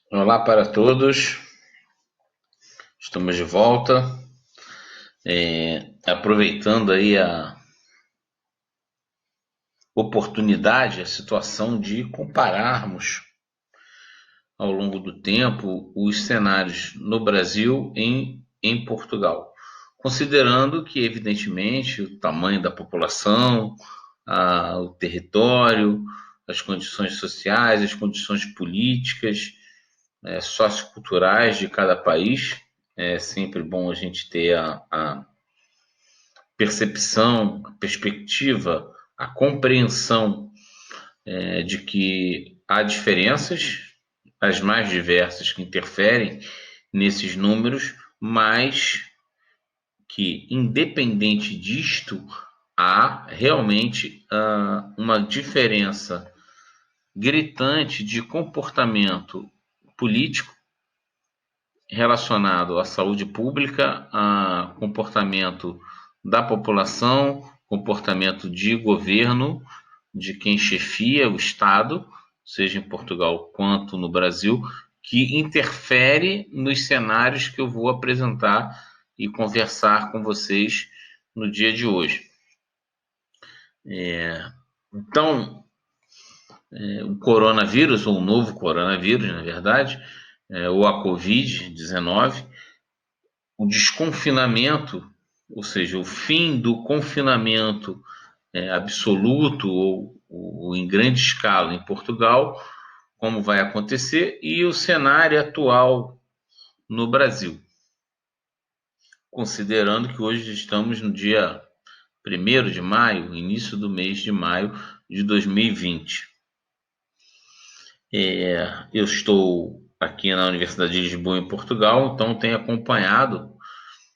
Olá para todos, estamos de volta, aproveitando aí a oportunidade, a situação de compararmos ao longo do tempo os cenários no Brasil e em Portugal, considerando que, evidentemente, o tamanho da população, o território, as condições sociais, as condições políticas, socioculturais de cada país. É sempre bom a gente ter a percepção, a perspectiva, a compreensão de que há diferenças, as mais diversas, que interferem nesses números, mas que, independente disto, há realmente uma diferença gritante de comportamento político relacionado à saúde pública, a comportamento da população, comportamento de governo, de quem chefia o Estado, seja em Portugal quanto no Brasil, que interfere nos cenários que eu vou apresentar e conversar com vocês no dia de hoje. Então, o coronavírus, ou o novo coronavírus, na verdade, ou a Covid-19, o desconfinamento, ou seja, o fim do confinamento absoluto ou em grande escala em Portugal, como vai acontecer, e o cenário atual no Brasil, considerando que hoje estamos no dia 1º de maio, início do mês de maio de 2020. Eu estou aqui na Universidade de Lisboa, em Portugal, então tenho acompanhado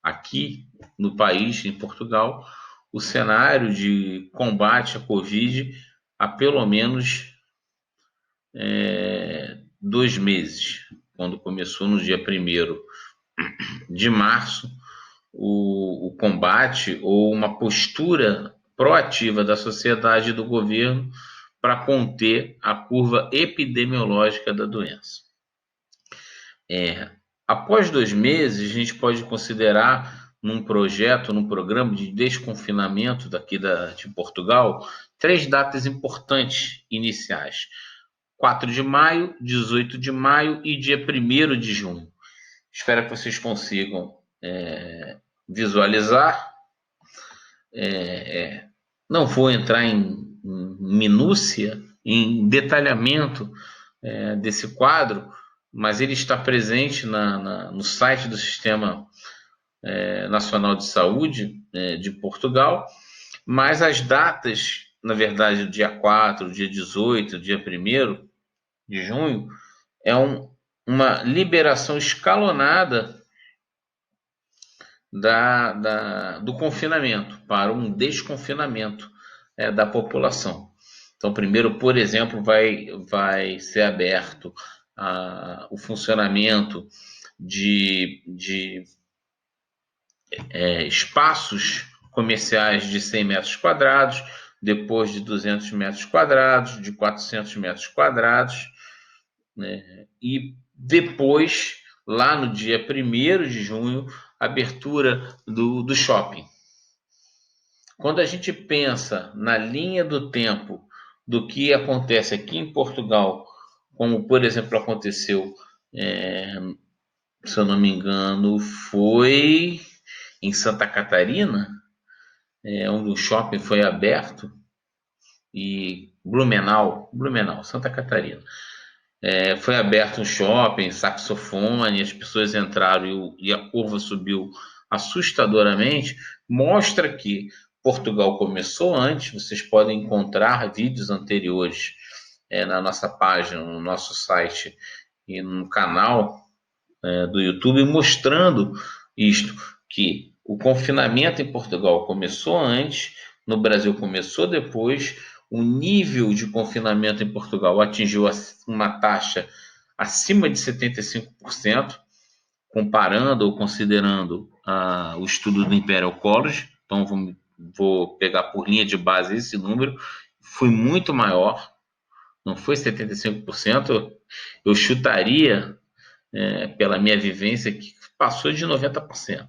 aqui no país, em Portugal, o cenário de combate à Covid há pelo menos 2 meses, quando começou no dia 1º de março, o combate ou uma postura proativa da sociedade e do governo para conter a curva epidemiológica da doença. Após 2 meses, a gente pode considerar num projeto, num programa de desconfinamento de Portugal, 3 datas importantes iniciais: 4 de maio, 18 de maio e dia 1º de junho. Espero que vocês consigam visualizar. Não vou entrar em minúcia, em detalhamento desse quadro, mas ele está presente no site do Sistema Nacional de Saúde de Portugal, mas as datas, na verdade, o dia 4, o dia 18, o dia 1º de junho, é uma liberação escalonada do confinamento para um desconfinamento da população. Então, primeiro, por exemplo, vai ser aberto o funcionamento de espaços comerciais de 100 metros quadrados, depois de 200 metros quadrados, de 400 metros quadrados, né? E depois, lá no dia 1º de junho, abertura do shopping. Quando a gente pensa na linha do tempo do que acontece aqui em Portugal, como, por exemplo, aconteceu, se eu não me engano, foi em Santa Catarina, onde o shopping foi aberto, e Blumenau, Santa Catarina. Foi aberto um shopping, saxofone, as pessoas entraram e a curva subiu assustadoramente. Mostra que Portugal começou antes. Vocês podem encontrar vídeos anteriores na nossa página, no nosso site e no canal do YouTube, mostrando isto, que o confinamento em Portugal começou antes, no Brasil começou depois. O nível de confinamento em Portugal atingiu uma taxa acima de 75%, comparando ou considerando o estudo do Imperial College. Então, vou pegar por linha de base esse número. Foi muito maior não foi 75%, eu chutaria, pela minha vivência, que passou de 90%,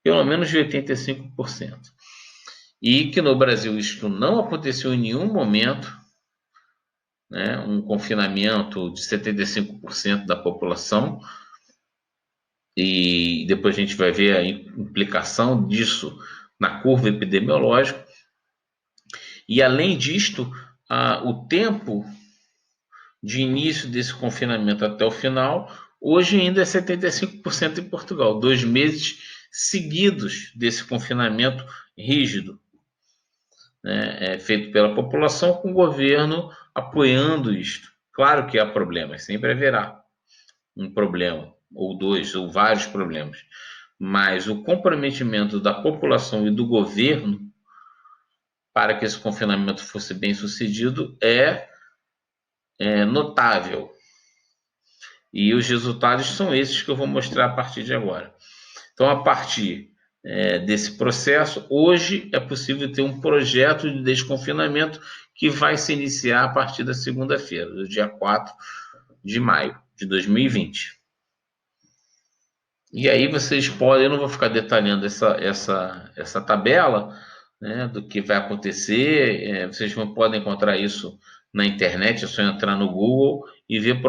pelo menos de 85%. E que no Brasil isso não aconteceu em nenhum momento, né, um confinamento de 75% da população, e depois a gente vai ver a implicação disso na curva epidemiológica. E além disto, o tempo de início desse confinamento até o final, hoje ainda é 75% em Portugal, 2 meses seguidos desse confinamento rígido, né, feito pela população, com o governo apoiando isto. Claro que há problemas, sempre haverá um problema, ou dois, ou vários problemas, mas o comprometimento da população e do governo para que esse confinamento fosse bem sucedido é notável. E os resultados são esses que eu vou mostrar a partir de agora. Então, a partir desse processo, hoje é possível ter um projeto de desconfinamento que vai se iniciar a partir da segunda-feira, do dia 4 de maio de 2020. E aí vocês podem, eu não vou ficar detalhando essa tabela, né, do que vai acontecer, vocês podem encontrar isso na internet, é só entrar no Google e ver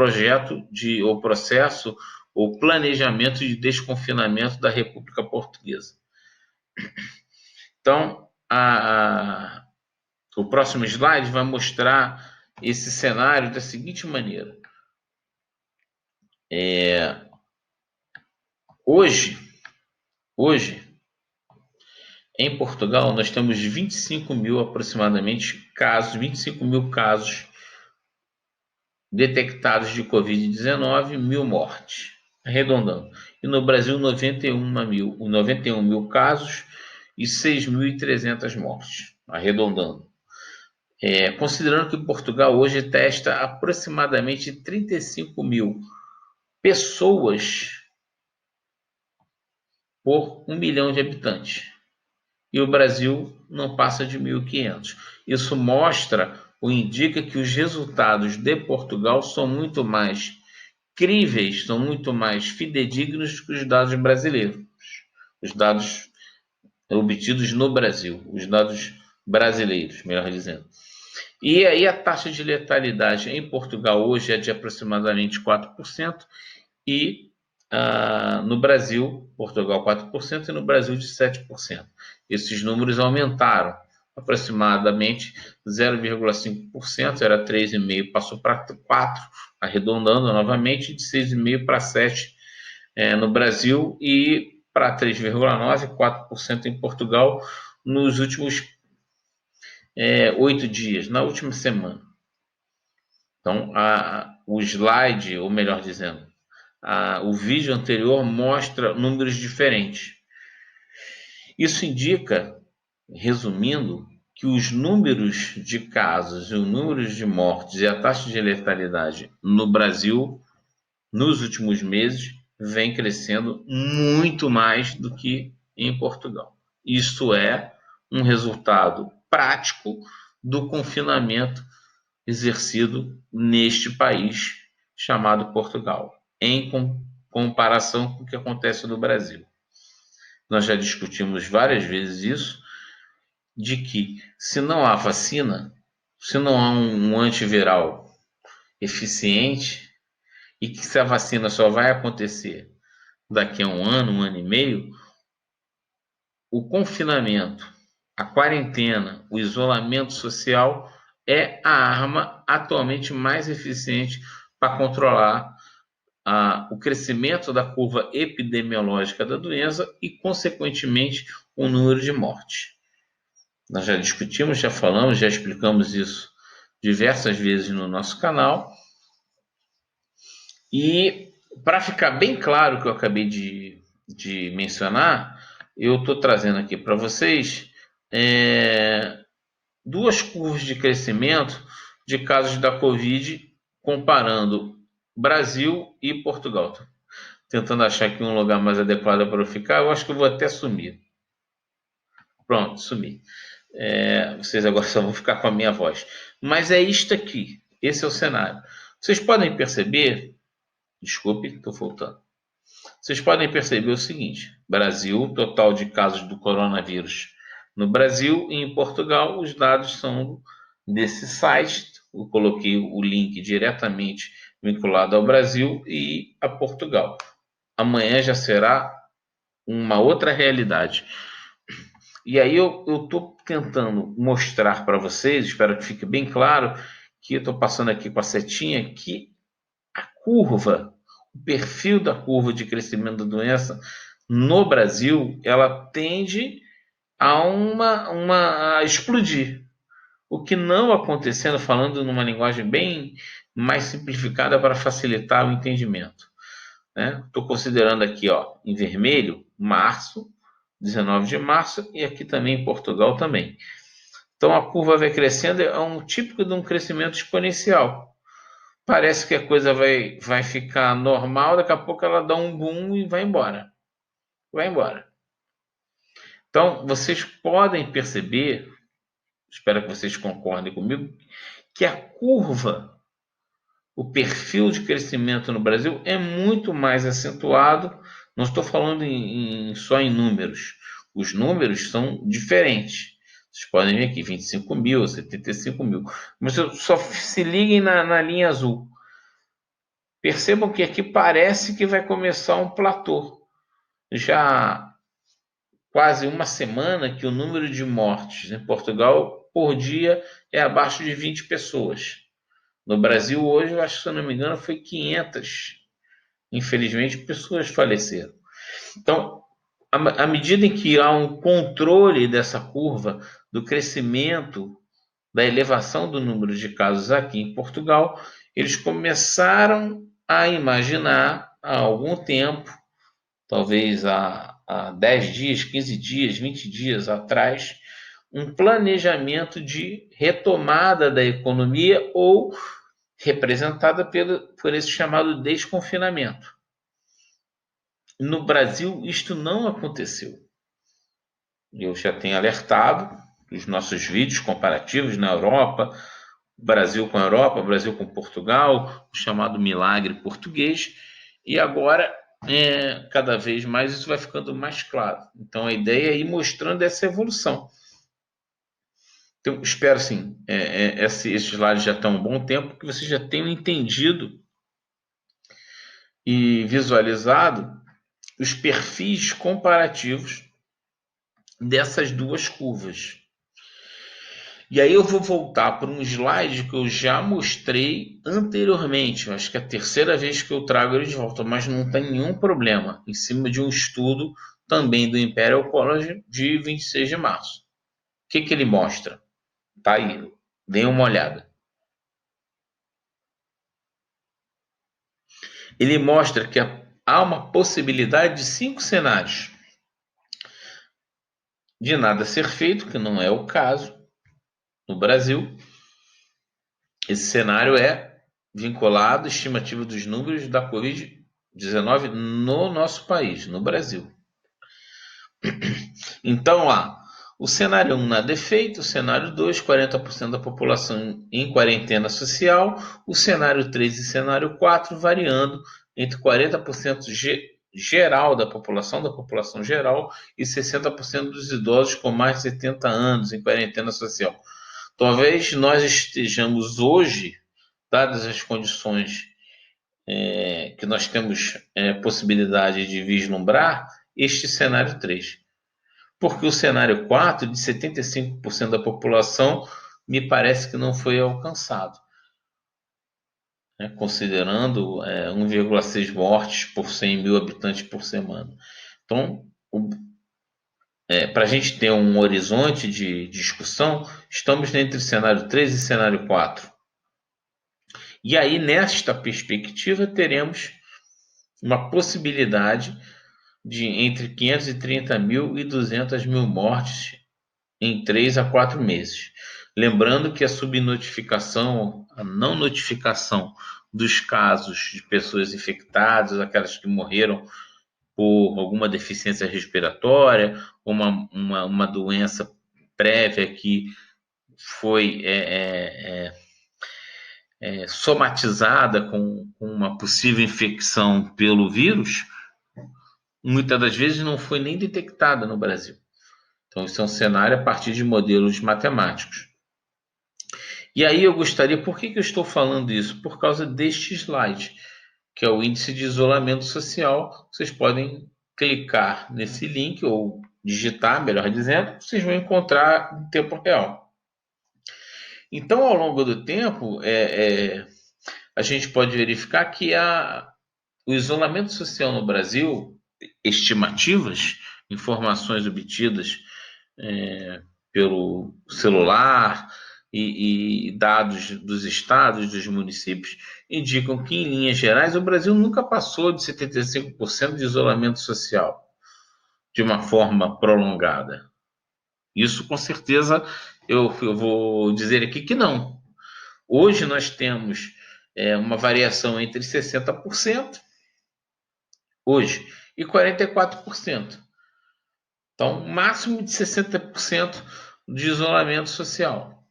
ou processo ou planejamento de desconfinamento da República Portuguesa. Então, o próximo slide vai mostrar esse cenário da seguinte maneira. Hoje, em Portugal, nós temos 25 mil aproximadamente casos, 25 mil casos detectados de Covid-19, 1.000 mortes, arredondando. E no Brasil, 91 mil casos e 6.300 mortes, arredondando. Considerando que Portugal hoje testa aproximadamente 35 mil pessoas por 1 milhão de habitantes. E o Brasil não passa de 1.500. Isso mostra ou indica que os resultados de Portugal são muito mais críveis, são muito mais fidedignos que os dados brasileiros, os dados obtidos no Brasil, os dados brasileiros, melhor dizendo. E aí a taxa de letalidade em Portugal hoje é de aproximadamente 4% e no Brasil, Portugal 4% e no Brasil de 7%. Esses números aumentaram aproximadamente 0,5%, era 3,5%, passou para 4%, arredondando novamente, de 6,5% para 7% no Brasil e para 3,9%, 4% em Portugal nos últimos 8 dias, na última semana. Então, o slide, ou melhor dizendo, o vídeo anterior mostra números diferentes. Isso indica, resumindo, que os números de casos e os números de mortes e a taxa de letalidade no Brasil, nos últimos meses, vem crescendo muito mais do que em Portugal. Isso é um resultado prático do confinamento exercido neste país chamado Portugal, em comparação com o que acontece no Brasil. Nós já discutimos várias vezes isso, de que se não há vacina, se não há um antiviral eficiente, e que se a vacina só vai acontecer daqui a um ano e meio, o confinamento, a quarentena, o isolamento social é a arma atualmente mais eficiente para controlar o crescimento da curva epidemiológica da doença e, consequentemente, o número de mortes. Nós já discutimos, já falamos, já explicamos isso diversas vezes no nosso canal. E para ficar bem claro o que eu acabei de mencionar, eu estou trazendo aqui para vocês duas curvas de crescimento de casos da Covid, comparando Brasil e Portugal. Tô tentando achar aqui um lugar mais adequado para eu ficar. Eu acho que eu vou até sumir. Pronto, sumi. Vocês agora só vão ficar com a minha voz. Mas é isto aqui. Esse é o cenário. Vocês podem perceber. Desculpe, estou voltando. Vocês podem perceber o seguinte: Brasil, total de casos do coronavírus no Brasil e em Portugal, os dados são desse site. Eu coloquei o link diretamente vinculado ao Brasil e a Portugal. Amanhã já será uma outra realidade. E aí eu estou tentando mostrar para vocês, espero que fique bem claro, que eu estou passando aqui com a setinha, que a curva, o perfil da curva de crescimento da doença no Brasil, ela tende a explodir. O que não acontecendo, falando numa linguagem bem mais simplificada para facilitar o entendimento. Estou considerando aqui, ó, em vermelho, março, 19 de março, e aqui também em Portugal também. Então a curva vai crescendo, é um típico de um crescimento exponencial. Parece que a coisa vai ficar normal, daqui a pouco ela dá um boom e vai embora. Vai embora. Então, vocês podem perceber, espero que vocês concordem comigo, que a curva, o perfil de crescimento no Brasil é muito mais acentuado. Não estou falando só em números. Os números são diferentes. Vocês podem ver aqui 25 mil, 75 mil. Mas só se liguem na linha azul. Percebam que aqui parece que vai começar um platô. Já quase uma semana que o número de mortes em Portugal por dia é abaixo de 20 pessoas. No Brasil hoje, eu acho que, se eu não me engano, foi 500. Infelizmente, pessoas faleceram. Então, à medida em que há um controle dessa curva do crescimento, da elevação do número de casos aqui em Portugal, eles começaram a imaginar há algum tempo, talvez há 10 dias, 15 dias, 20 dias atrás, um planejamento de retomada da economia ou representada por esse chamado desconfinamento. No Brasil, isto não aconteceu. Eu já tenho alertado os nossos vídeos comparativos na Europa, Brasil com a Europa, Brasil com Portugal, o chamado milagre português, e agora, cada vez mais, isso vai ficando mais claro. Então, a ideia é ir mostrando essa evolução. Então, espero, sim, esses slides já estão há um bom tempo, que vocês já tenham entendido e visualizado os perfis comparativos dessas duas curvas. E aí eu vou voltar para um slide que eu já mostrei anteriormente. Eu acho que é a terceira vez que eu trago ele de volta, mas não tem nenhum problema. Em cima de um estudo também do Imperial College de 26 de março. O que ele mostra? Tá aí, dê uma olhada. Ele mostra que há uma possibilidade de 5 cenários. De nada ser feito, que não é o caso no Brasil. Esse cenário é vinculado à estimativa dos números da Covid-19 no nosso país, no Brasil. Então, o cenário 1, nada é feito. O cenário 2, 40% da população em quarentena social. O cenário 3 e cenário 4, variando entre 40% geral da população geral, e 60% dos idosos com mais de 70 anos em quarentena social. Talvez nós estejamos hoje, dadas as condições que nós temos possibilidade de vislumbrar, este cenário 3. Porque o cenário 4, de 75% da população, me parece que não foi alcançado, considerando 1,6 mortes por 100 mil habitantes por semana. Então, para a gente ter um horizonte de discussão, estamos entre cenário 3 e cenário 4. E aí, nesta perspectiva, teremos uma possibilidade de entre 530 mil e 200 mil mortes em 3 a 4 meses. Lembrando que a subnotificação, a não notificação dos casos de pessoas infectadas, aquelas que morreram por alguma deficiência respiratória, uma doença prévia que foi somatizada com uma possível infecção pelo vírus, muitas das vezes não foi nem detectada no Brasil. Então, isso é um cenário a partir de modelos matemáticos. E aí eu gostaria, por que eu estou falando isso? Por causa deste slide, que é o índice de isolamento social. Vocês podem clicar nesse link ou digitar, melhor dizendo, vocês vão encontrar em tempo real. Então, ao longo do tempo, a gente pode verificar que o isolamento social no Brasil, estimativas, informações obtidas pelo celular e dados dos estados, dos municípios, indicam que, em linhas gerais, o Brasil nunca passou de 75% de isolamento social de uma forma prolongada. Isso, com certeza, eu vou dizer aqui que não. Hoje nós temos uma variação entre 60% hoje e 44%. Então, máximo de 60% de isolamento social.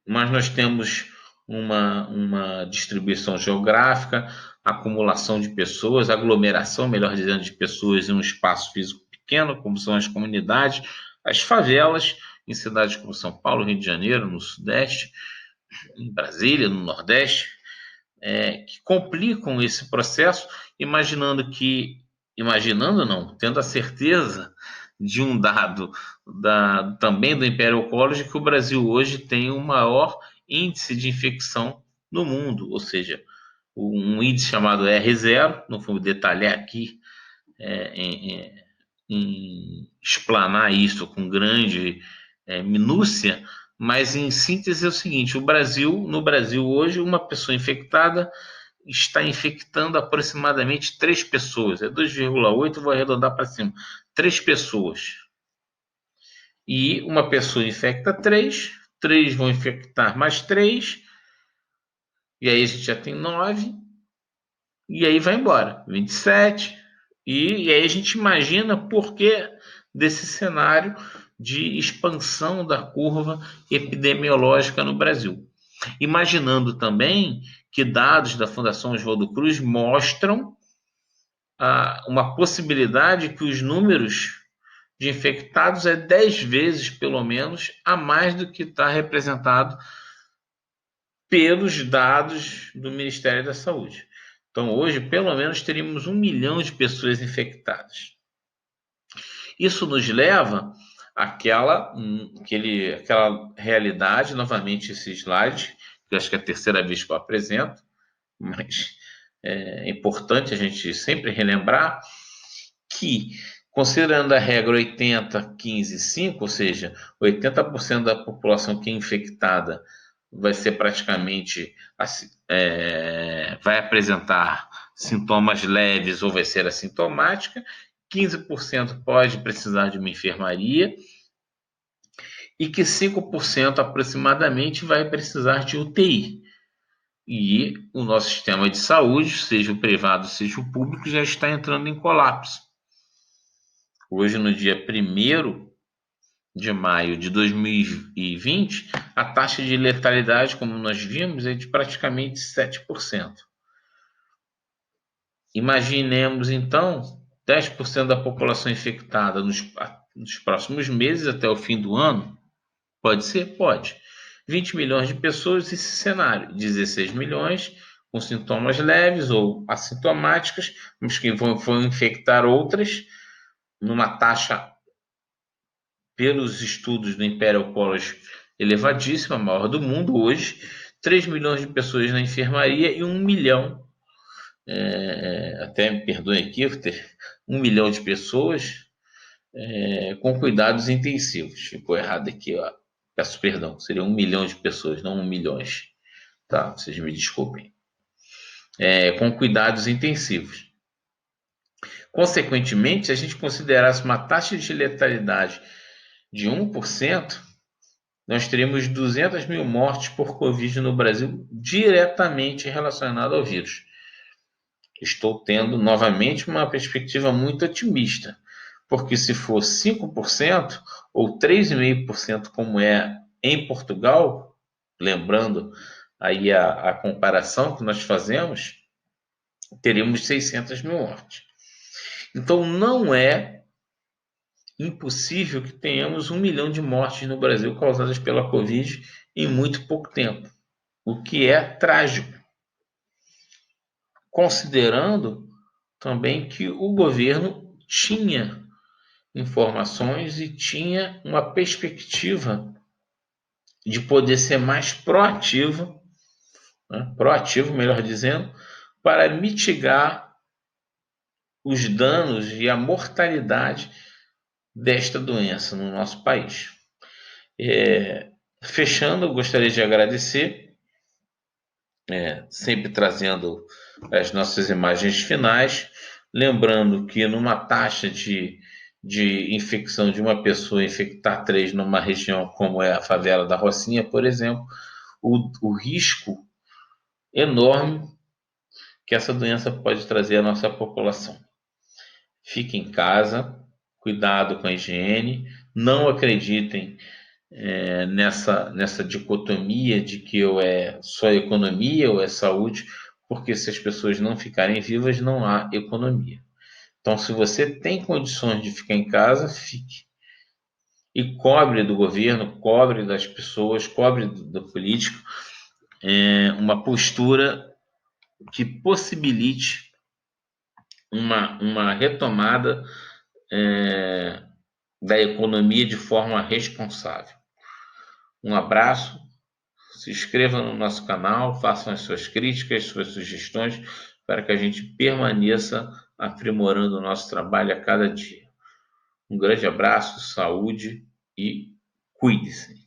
Mas nós temos uma distribuição geográfica, acumulação de pessoas, aglomeração, melhor dizendo, de pessoas em um espaço físico pequeno, como são as comunidades, as favelas, em cidades como São Paulo, Rio de Janeiro, no Sudeste, em Brasília, no Nordeste, que complicam esse processo, tendo a certeza de um dado também do Imperial College, que o Brasil hoje tem o maior índice de infecção no mundo, ou seja, um índice chamado R0, não vou detalhar aqui em explanar isso com grande minúcia, mas em síntese é o seguinte: no Brasil hoje, uma pessoa infectada está infectando aproximadamente 3 pessoas, 2,8, vou arredondar para cima, 3 pessoas. E uma pessoa infecta 3 vão infectar mais 3, e aí a gente já tem 9, e aí vai embora, 27, e aí a gente imagina por que desse cenário de expansão da curva epidemiológica no Brasil. Imaginando também que dados da Fundação Oswaldo Cruz mostram uma possibilidade que os números de infectados 10 vezes, pelo menos, a mais do que está representado pelos dados do Ministério da Saúde. Então, hoje, pelo menos, teríamos 1 milhão de pessoas infectadas. Isso nos leva àquela realidade, novamente esse slide, que eu acho que é a terceira vez que eu apresento, mas é importante a gente sempre relembrar que, considerando a regra 80, 15, 5, ou seja, 80% da população que é infectada vai ser praticamente vai apresentar sintomas leves ou vai ser assintomática, 15% pode precisar de uma enfermaria e que 5% aproximadamente vai precisar de UTI. E o nosso sistema de saúde, seja o privado, seja o público, já está entrando em colapso. Hoje, no dia 1º de maio de 2020, a taxa de letalidade, como nós vimos, é de praticamente 7%. Imaginemos, então, 10% da população infectada nos próximos meses, até o fim do ano. Pode ser? Pode. 20 milhões de pessoas nesse cenário. 16 milhões com sintomas leves ou assintomáticas, mas que vão infectar outras, numa taxa, pelos estudos do Imperial College, elevadíssima, a maior do mundo hoje. 3 milhões de pessoas na enfermaria e 1 milhão, até me perdoem aqui, 1 milhão de pessoas com cuidados intensivos. Ficou errado aqui, ó. Peço perdão, seria 1 milhão de pessoas, não 1 milhões. Tá, vocês me desculpem. Com cuidados intensivos. Consequentemente, se a gente considerasse uma taxa de letalidade de 1%, nós teríamos 200 mil mortes por Covid no Brasil diretamente relacionado ao vírus. Estou tendo novamente uma perspectiva muito otimista, porque se for 5% ou 3,5%, como é em Portugal, lembrando aí a comparação que nós fazemos, teríamos 600 mil mortes. Então, não é impossível que tenhamos 1 milhão de mortes no Brasil causadas pela Covid em muito pouco tempo, o que é trágico, considerando também que o governo tinha informações e tinha uma perspectiva de poder ser mais proativo, né, proativo, melhor dizendo, para mitigar os danos e a mortalidade desta doença no nosso país. Fechando, eu gostaria de agradecer, sempre trazendo as nossas imagens finais, lembrando que numa taxa de infecção de uma pessoa infectar 3 numa região como é a favela da Rocinha, por exemplo, o risco enorme que essa doença pode trazer à nossa população. Fique em casa, cuidado com a higiene, não acreditem nessa dicotomia de que ou é só economia ou é saúde, porque se as pessoas não ficarem vivas, não há economia. Então, se você tem condições de ficar em casa, fique. E cobre do governo, cobre das pessoas, cobre do político, uma postura que possibilite uma retomada da economia de forma responsável. Um abraço, se inscreva no nosso canal, façam as suas críticas, suas sugestões, para que a gente permaneça aprimorando o nosso trabalho a cada dia. Um grande abraço, saúde e cuide-se.